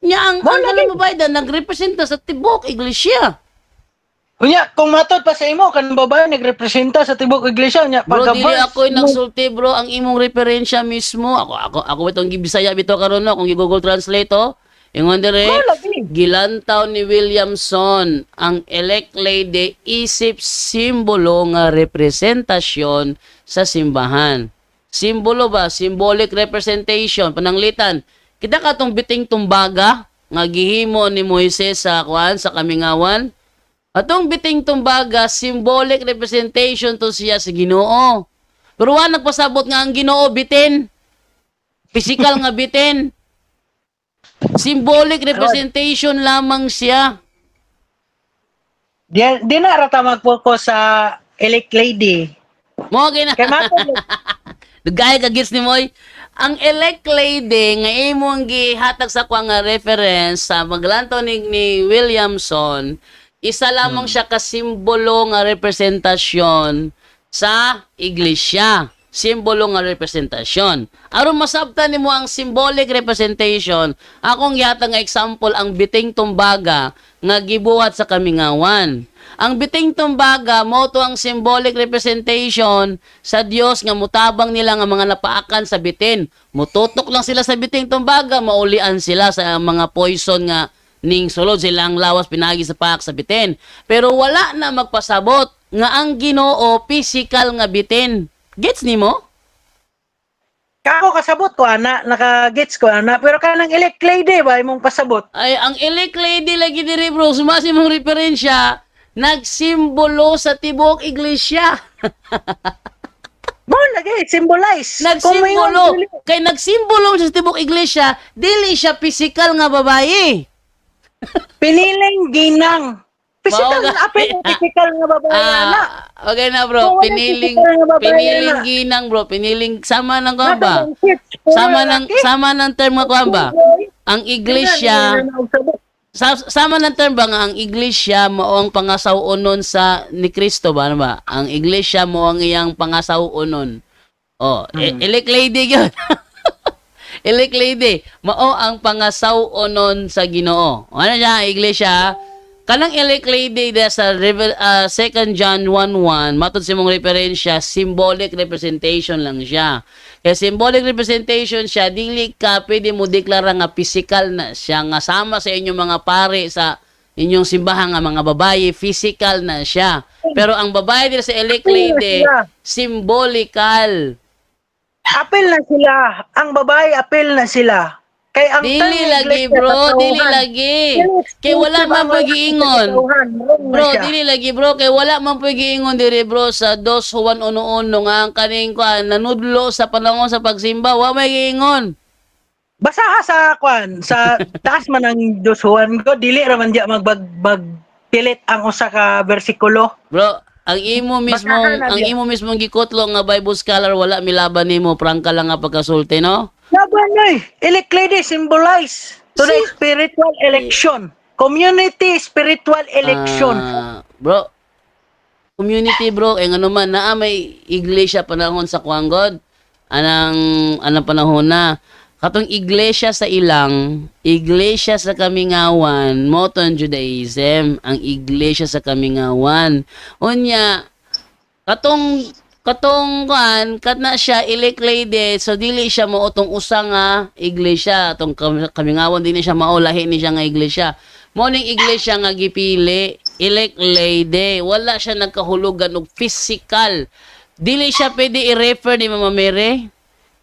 Nya ang kalang babae da nagrepresenta sa tibok iglesia.
Unya, kung matod pa sa imo, kanang babae nagrepresenta sa tibok iglesia nya
Bro, dili ako'y nagsulti, bro. Ang imong referensya mismo, ako itong gibisaya bito karon no, kung i-Google Translate to, ingon dire, gilantaw ni Williamson ang elect lady isip simbolo nga representasyon sa simbahan. Simbolo ba? Symbolic representation. Pananglitan, kita ka tong biting tumbaga nga gihimo ni Moises sa kamingawan. Atong biting tumbaga, symbolic representation to siya sa Ginoo. Pero wala nagpasabot nga ang Ginoo bitin. Physical nga bitin. Symbolic representation lamang siya.
Di na rata mag-focus sa elect lady.
Mo gina.
Kay matod
Dugay ka gits ni Moy. Ang elect lady nga imong gihatag sa kwa nga reference sa maglantaw ni Williamson, isa lamang siya ka simbolo nga representasyon sa iglesia. Simbolo nga representasyon. Aron masabtan nimo ang symbolic representation, akong gihatag nga example ang biting tumbaga nga gibuhat sa kamingawan. Ang biting tumbaga mo to ang symbolic representation sa Dios nga mutabang nila nga mga napaakan sa bitin. Mututok lang sila sa biting tumbaga, maulian sila sa mga poison nga ning sulod silang lawas pinagi sa paak sa bitin. Pero wala na magpasabot nga ang Ginoo physical nga bitin. Gets nimo?
Kako kasabot ko ana, naka-gets ko ana, pero kanang elect lady ba imong pasabot?
Ay ang elect lady lagi diri bro, sumasi mong referensya, nagsimbolo sa tibok iglesia.
Mo lagi symbolize.
Nagsimbolo. Kay nagsimbolo sa tibok iglesia, dili siya physical nga babae.
Piniling ginang. Physical na apil physical nga babae ana.
Okay na bro, piniling ginang bro, piniling sama ng kuan ba? Sama ng term nga kuan ba? Ang iglesia sama ng term ba nga ang iglesia mao ang pangasawunon sa ni Kristo ba ano ba? Ang iglesia mo ang iyang pangasawunon. Oh, elect lady gyud. Elect lady mao ang pangasawunon sa Ginoo. Ano siya iglesia? Kanang elect lady da sa 2 John 1:1 matod sa mong referensya, symbolic representation lang siya. Kaya symbolic representation siya, dili ka pwede mo deklara nga physical na siya nga sama sa inyong mga pare sa inyong simbahan nga mga babae, physical na siya. Pero ang babae dito sa elect lady, symbolical.
Apil na sila. Ang babae apil na sila. Kay ang
dili lagi bro, dili lagi. Kay wala man pag-iingon. Bro, dili lagi bro, kay wala man pag-iingon diri bro sa 2 Juan 1:1 nga ang kaning kuan nanudlo sa panahon sa pagsimba, wa may giingon.
Basaha sa kuan sa taas man ang 2 Juan ko, dili ra man diya pilit ang usa ka bersikulo.
Bro, ang imo mismong gikutlo nga Bible scholar wala milaban nimo, prangka lang nga pagkasulti no?
Laban ay, elect lady symbolize to the spiritual election. Community spiritual election.
Bro, community bro, ano man, naa may iglesia panahon sa Kuanggod. Anang panahon na. Katong iglesia sa ilang, iglesia sa Kamingawan, moton Judaism, ang iglesia sa Kamingawan. Unya, katong kuan kat na siya elect lady, so dili siya mao tong usa nga iglesia, tong Kamingawan dili siya mao lahi ni siya nga iglesia. Mo ning iglesia nga gipili elect lady. Wala siya nagkahulugan og physical. Dili siya pwede i-refer ni Mama Mary.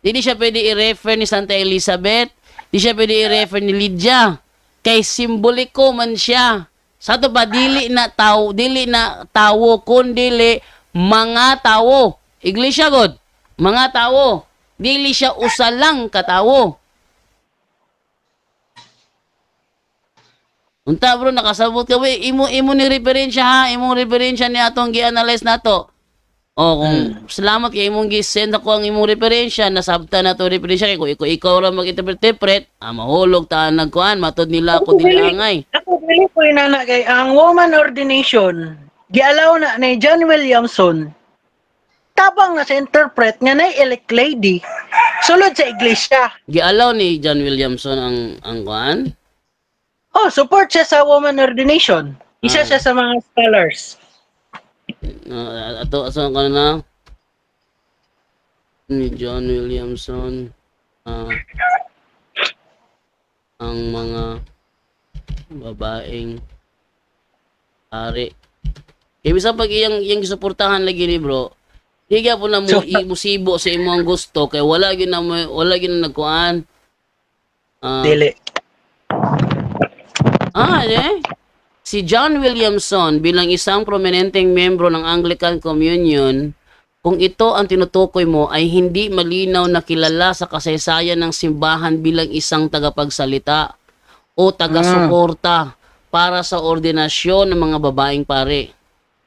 Dili siya pwede i-refer ni Santa Elizabeth. Dili siya pwede i-refer ni Lydia. Kay simboliko man siya. Sa to ba dili na tawo kundi mga tawo. Iglesia god, mga tawo. Dili siya usa lang ka tawo. Unta bro, nakasabot ka we, imo ni referensya ha, imong referensya ni atong gi-analyze nato. O kung salamat kay imong gi-send ako ang imong referensya, nasabta na to referensya kay kung ikaw ra mag-interpret, mahulog ta nagkuan, matod nila ako dilangay.
Ako dili ko inana kay ang woman ordination gialaw na ni John Williamson. Tabang na sa interpret nga na elect lady sulod sa iglesia.
Gialaw ni John Williamson ang kuan.
Oh, support siya sa woman ordination. Isa siya sa mga scholars.
Ato asa ka na ni John Williamson ang mga babaeng ari. Kaya bisa pag iyang gisuportahan lagi ni bro, higa po na mo musibo sa imong gusto kay wala gyud na nagkuan.
Dili.
Si John Williamson bilang isang prominenteng membro ng Anglican Communion, kung ito ang tinutukoy mo ay hindi malinaw na kilala sa kasaysayan ng simbahan bilang isang tagapagsalita o taga-suporta para sa ordinasyon ng mga babaeng pare.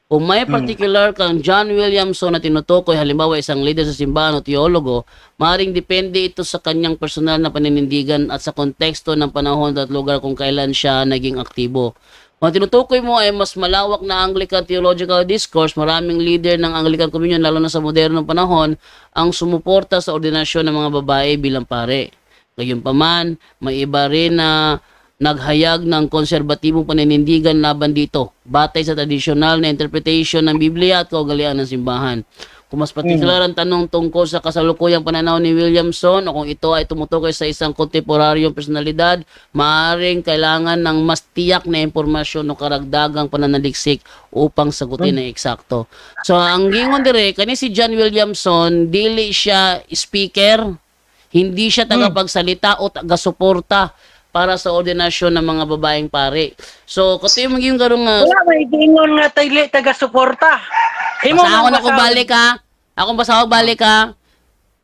Kung may particular kang John Williamson na tinutukoy, halimbawa isang leader sa simbahan o teologo, maaaring depende ito sa kanyang personal na paninindigan at sa konteksto ng panahon at lugar kung kailan siya naging aktibo. Kung tinutukoy mo ay mas malawak na Anglican theological discourse, maraming leader ng Anglican Communion, lalo na sa modernong panahon, ang sumuporta sa ordinasyon ng mga babae bilang pare. Gayunpaman, may iba rin na naghayag ng konserbatibong paninindigan laban dito, batay sa tradisyonal na interpretation ng Biblia at kaugalian ng simbahan. Kung mas partikular ang tanong tungkol sa kasalukuyang pananaw ni Williamson o kung ito ay tumutukoy sa isang kontemporaryong personalidad, maaaring kailangan ng mas tiyak na impormasyon o karagdagang pananaliksik upang sagutin na eksakto. So, ang gingon dire, kani si John Williamson, dili siya speaker, hindi siya tagapagsalita o taga-suporta para sa ordinasyon ng mga babaeng pare. So, kasi yung magiging garong
wala may gingon nga taga-suporta.
Basta ako balik ha. Akong basta ako balik ha.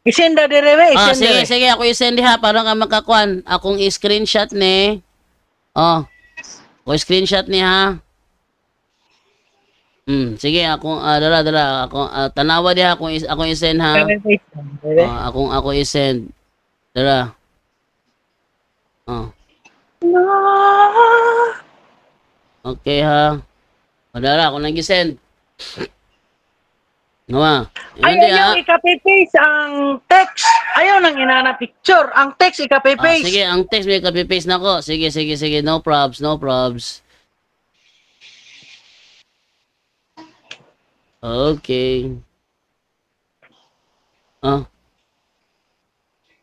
Isenda dire, isenda.
Sige, ako isend ha para ka makakuan. Akong i-screenshot ni. Ako screenshot ni ha. Sige, akong dala. Ako tanawa diha akong i-send ha. Ako i-send. Dala. Okay ha. Dala, ako nag-send.
Ayaw yung ika-paste ang text. Ayaw nang inana picture. Ang text ika-paste.
Sige, ang text may ika-paste na ko. Sige. No probs. Okay.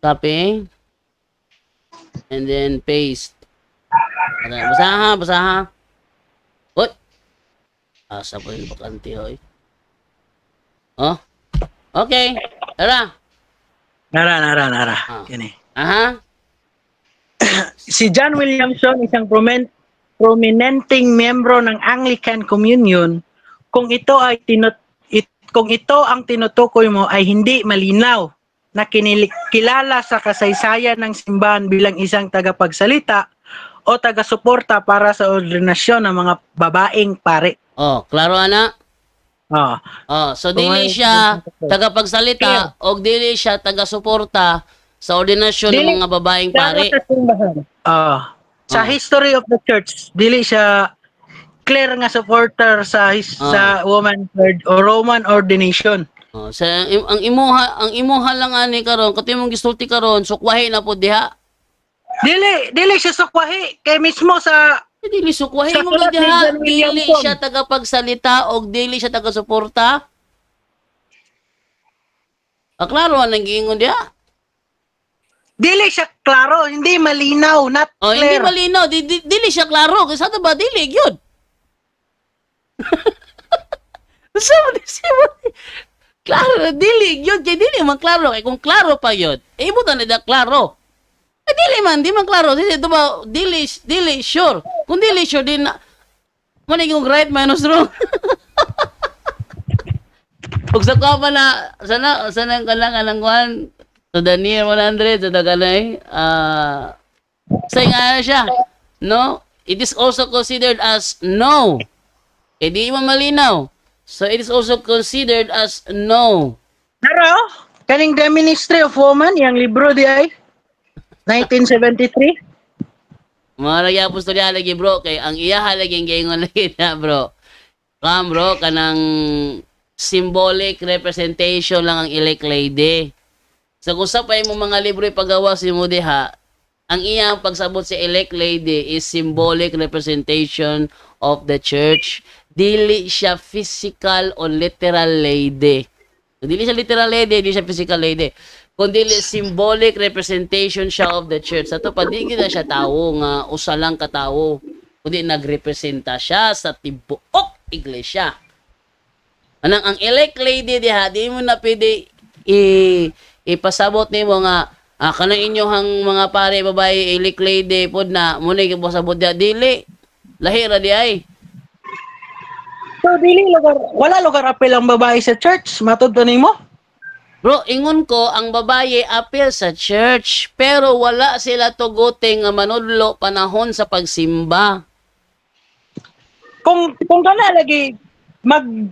Copy. And then paste. Basa ha. What? Asa po yung bakante hoy. Okay. Tara.
Nara. Yan eh.
Aha.
Si John Williamson, isang prominenteng membro ng Anglican Communion, kung ito ang tinutukoy mo ay hindi malinaw na kilala sa kasaysayan ng simbahan bilang isang tagapagsalita o taga-suporta para sa ordinasyon ng mga babaeng pare.
Klaro ana? So dili siya tagapagsalita o dili siya taga-suporta sa ordinasyon ng mga babaeng pare.
Sa history of the church, dili siya clear nga supporter sa Roman ordination.
Ang imuha lang ani karon, katong imong gisulti karon, sukwahi na po diha.
Dili siya sukwahi kay mismo sa
dili sukwahi mo diha, dili siya tagapagsalita o dili siya taga-suporta. Klaro ang giingon diha.
Dili siya klaro, hindi malinaw, not clear.
Hindi malinaw, dili siya klaro kasi sa ba dili gyud. So, klaro, dili, yun, kaya dili man klaro, kaya kung klaro pa yun, imo ta na klaro. Dili man, di man klaro, dili sure. Kung dili sure, di na, muna yung right minus wrong. Kung sa ka pa na, sana ka lang anang kuhan, to the near 100, to the kanay, say nga na siya, no? It is also considered as no. Eh, di mo malinaw. So, it is also considered as no.
Pero, kaning The Ministry of Woman, yung libro di ay, 1973.
Mga nagyapos to niya lagi, bro. Kay ang iya halaging gayon lagi na, bro. Kam, bro, kanang symbolic representation lang ang elect lady. So, kung sa pa yung mga libro ipagawa si mo diha, ang iyang pagsabot si elect lady is symbolic representation of the church. Dili siya physical o literal lady. Kung dili siya literal lady, dili siya physical lady. Kung dili symbolic representation siya of the church. Sa to pa, di na siya tao nga, usa lang katao. Kundi nagrepresenta siya sa tibuok iglesia. Anang ang elect lady diha, di mo na pwede ipasabot nimo nga kanang inyohang mga pare babae elect lady pod na mo na ipasabot diha, dili. Lahira di ay.
So, wala lugar apel ang babae sa church, matod pa nimo?
Bro, ingon ko, ang babae appeal sa church, pero wala sila tuguting nga manudlo panahon sa pagsimba.
Kung kana lagi,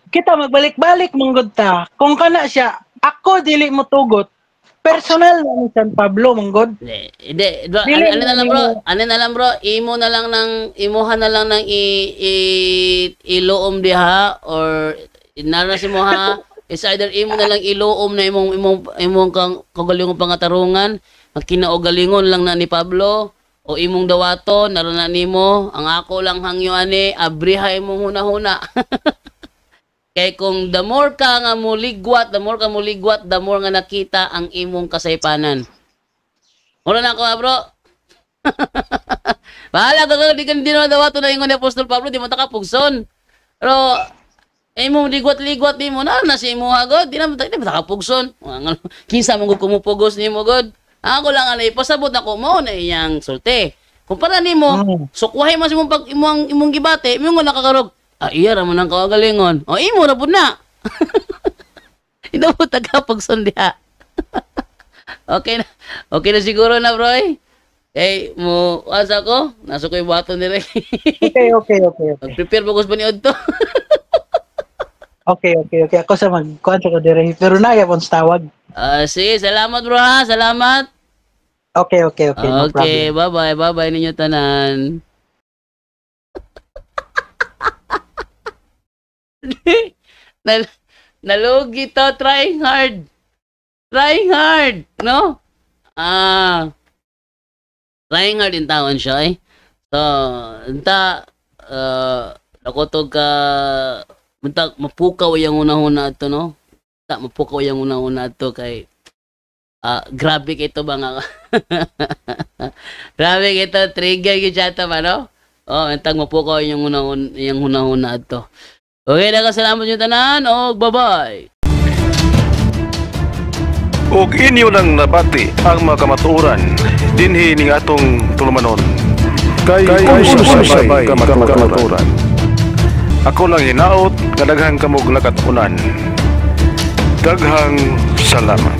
kita magbalik-balik manggod ta. Kung kana siya, ako dili mo tugot. Personal na ni San Pablo manggod.
Hindi, bro, ano na lang bro, imuhan na lang ng iloom diha or inarasin mo ha. Is either imo na lang iloom na imong kang kagalingon pangatarungan, magkinaogalingon lang na ni Pablo o imong dawaton naron na nimo, ang ako lang hangyo ani abrihay mo huna-huna. Kay kung the more ka nga muligwat, the more nga nakita ang imong kasaypanan. Wala na ako bro. Bahala ka di naman dawaton na ingon ni Apostol Pablo, di mo takapugson. Pero imong ligwat-ligwat nimo na si imo agad, di na takapugson. Kinsa man gud kumupugos nimo god. Ako lang anay pasabot ako mo na iyang sulti. Kumpara nimo, sukwahay mas imong gibate, imong nakakarog. Iya ra man ang kagalingon. O imo ra pud na. Ito po tagapagson diha. Okay na siguro na bro. Eh mo asa ko, naso ko ibaton dire.
Okay.
Prepare mo ko sa paniod to.
Okay. Ako sa magkuhan ko dire. Pero na yapon sa tawag.
Sige, salamat bro ha. Salamat.
Okay. No
Okay,
problem.
bye-bye ninyo tanan. Nalugi to, trying hard, no? Trying hard in taon siya eh. So, nakotog ka, mapukaw yung una-una ito, no? Mapukaw yung una-una ito kay, grabe kito ba nga? Grabe kito, trigger yung chata ba, no? Entang mapukaw yung una-una ito. Okay, salamat yung tanan, bye-bye.
Ug inyo lang nabati ang mga kamatuoran dinhi ning atong tulumanon. Kay unsay kamatuoran. Ako lang hinaot nga daghang kamog nakatunan. Daghang salamat.